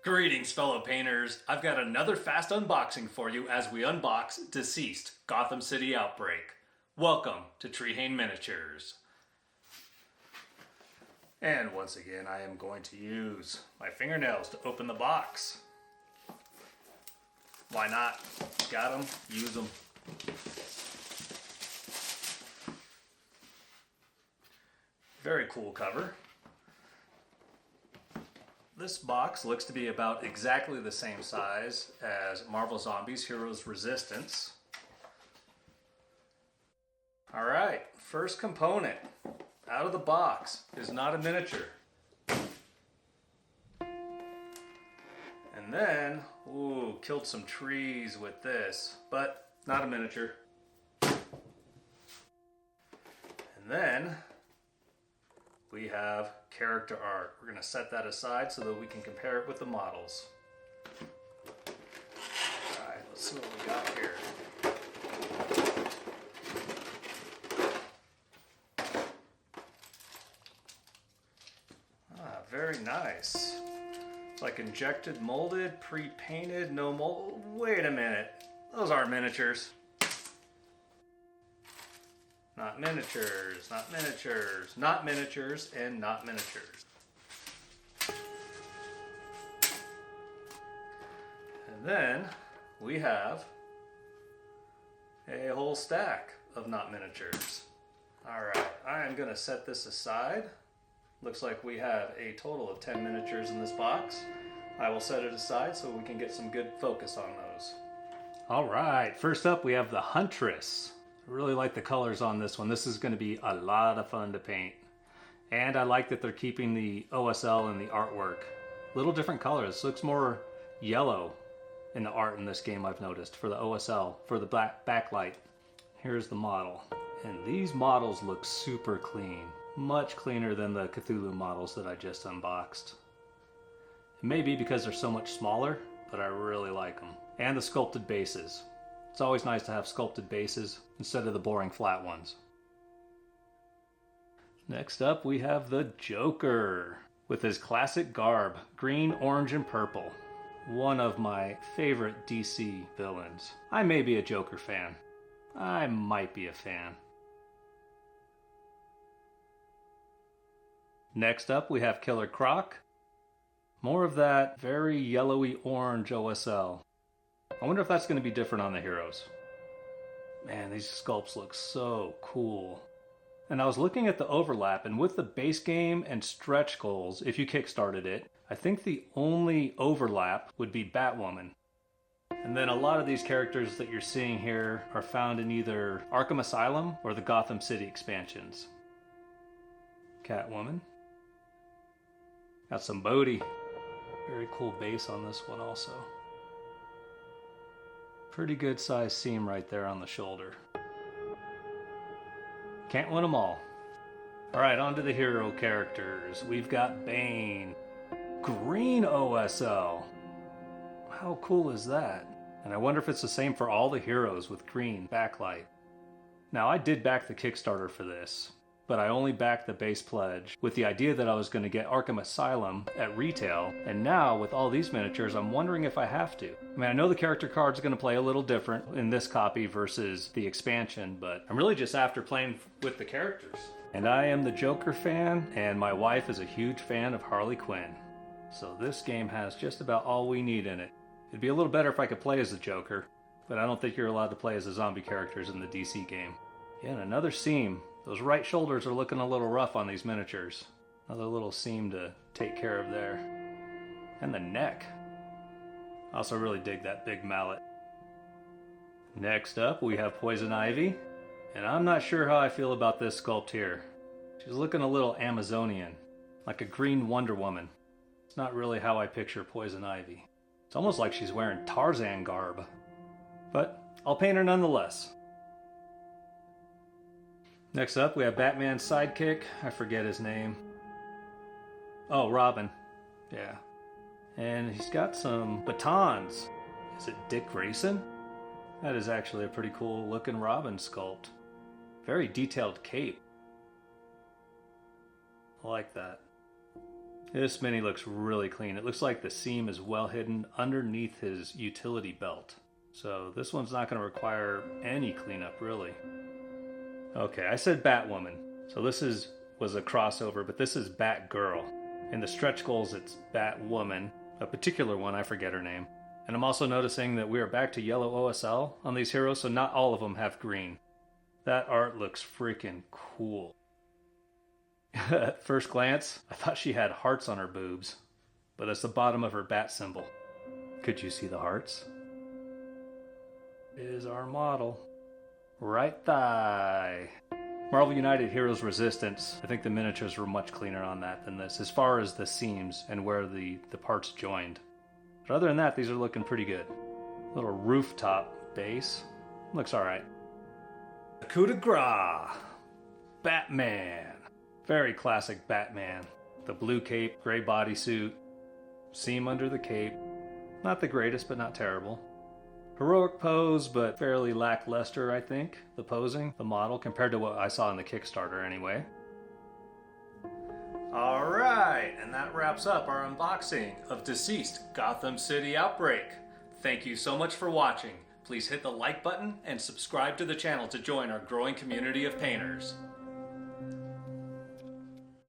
Greetings, fellow painters. I've got another fast unboxing for you as we unbox DCEASED Gotham City Outbreak. Welcome to Trehane Miniatures. And once again, I am going to use my fingernails to open the box. Why not? Got them, use them. Very cool cover. This box looks to be about exactly the same size as Marvel Zombies Heroes Resistance. Alright, first component out of the box is not a miniature. And then, ooh, killed some trees with this, but not a miniature. And then we have character art. We're going to set that aside so that we can compare it with the models. Alright, let's see what we got here. Very nice. It's like injected, molded, pre-painted, no mold. Wait a minute. Those aren't miniatures. Not miniatures, not miniatures, not miniatures, and not miniatures. And then we have a whole stack of not miniatures. Alright, I am going to set this aside. Looks like we have a total of 10 miniatures in this box. I will set it aside so we can get some good focus on those. Alright, first up we have the Huntress. I really like the colors on this one. This is going to be a lot of fun to paint. And I like that they're keeping the OSL in the artwork. Little different colors. This looks more yellow in the art in this game, I've noticed, for the OSL, for the black backlight. Here's the model. And these models look super clean. Much cleaner than the Cthulhu models that I just unboxed. It may be because they're so much smaller, but I really like them. And the sculpted bases. It's always nice to have sculpted bases instead of the boring flat ones. Next up we have the Joker with his classic garb, green, orange, and purple. One of my favorite DC villains. I may be a Joker fan. I might be a fan. Next up we have Killer Croc. More of that very yellowy orange OSL. I wonder if that's going to be different on the heroes. Man, these sculpts look so cool. And I was looking at the overlap, and with the base game and stretch goals, if you kickstarted it, I think the only overlap would be Batwoman. And then a lot of these characters that you're seeing here are found in either Arkham Asylum or the Gotham City expansions. Catwoman. Got some Bodhi. Very cool base on this one also. Pretty good sized seam right there on the shoulder. Can't win them all. Alright, on to the hero characters. We've got Bane. Green OSL. How cool is that? And I wonder if it's the same for all the heroes with green backlight. Now, I did back the Kickstarter for this, but I only backed the base pledge with the idea that I was going to get Arkham Asylum at retail, and now with all these miniatures I'm wondering if I have to. I mean, I know the character card's going to play a little different in this copy versus the expansion, but I'm really just after playing with the characters. And I am the Joker fan, and my wife is a huge fan of Harley Quinn. So this game has just about all we need in it. It'd be a little better if I could play as the Joker, but I don't think you're allowed to play as the zombie characters in the DC game. Yeah, and another seam. Those right shoulders are looking a little rough on these miniatures. Another little seam to take care of there. And the neck. I also really dig that big mallet. Next up we have Poison Ivy. And I'm not sure how I feel about this sculpt here. She's looking a little Amazonian. Like a green Wonder Woman. It's not really how I picture Poison Ivy. It's almost like she's wearing Tarzan garb. But I'll paint her nonetheless. Next up, we have Batman's sidekick. I forget his name. Oh, Robin. Yeah. And he's got some batons. Is it Dick Grayson? That is actually a pretty cool looking Robin sculpt. Very detailed cape. I like that. This mini looks really clean. It looks like the seam is well hidden underneath his utility belt. So this one's not going to require any cleanup, really. Okay, I said Batwoman. So this was a crossover, but this is Batgirl. In the stretch goals, it's Batwoman, a particular one, I forget her name. And I'm also noticing that we are back to yellow OSL on these heroes, so not all of them have green. That art looks freaking cool. At first glance, I thought she had hearts on her boobs, but that's the bottom of her bat symbol. Could you see the hearts? Is our model. Right thigh. Marvel United Heroes Resistance. I think the miniatures were much cleaner on that than this, as far as the seams and where the parts joined. But other than that, these are looking pretty good. Little rooftop base. Looks alright. Coup de grace. Batman. Very classic Batman. The blue cape, gray bodysuit, seam under the cape. Not the greatest, but not terrible. Heroic pose, but fairly lackluster, I think, the posing, the model, compared to what I saw in the Kickstarter anyway. Alright, and that wraps up our unboxing of DCEASED Gotham City Outbreak. Thank you so much for watching. Please hit the like button and subscribe to the channel to join our growing community of painters.